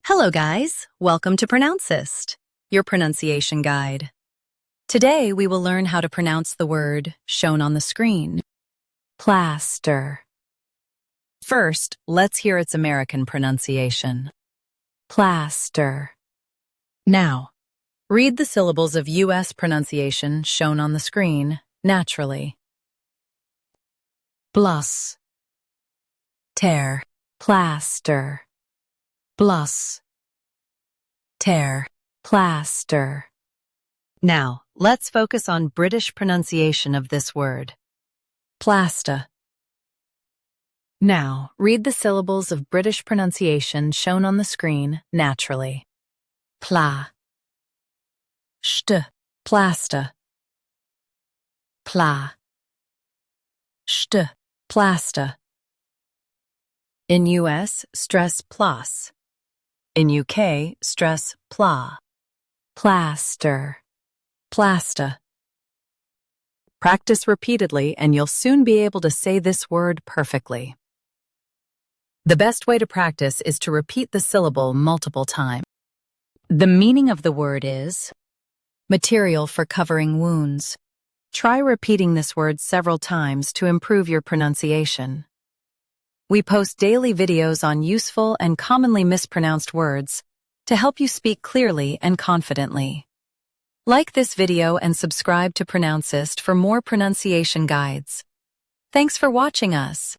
Hello guys, welcome to Pronouncist, your pronunciation guide. Today we will learn how to pronounce the word shown on the screen, plaster. First, let's hear its American pronunciation. Plaster. Now, read the syllables of U.S. pronunciation shown on the screen naturally. Blus, tear, plaster. Blus, tear, plaster. Now, let's focus on British pronunciation of this word. Plaster. Now, read the syllables of British pronunciation shown on the screen naturally. Pla. St. Plaster. Pla. St. Plaster. In US, stress plas. In UK, stress pla. Plaster. Plaster. Practice repeatedly and you'll soon be able to say this word perfectly. The best way to practice is to repeat the syllable multiple times. The meaning of the word is material for covering wounds. Try repeating this word several times to improve your pronunciation. We post daily videos on useful and commonly mispronounced words to help you speak clearly and confidently. Like this video and subscribe to Pronouncist for more pronunciation guides. Thanks for watching us.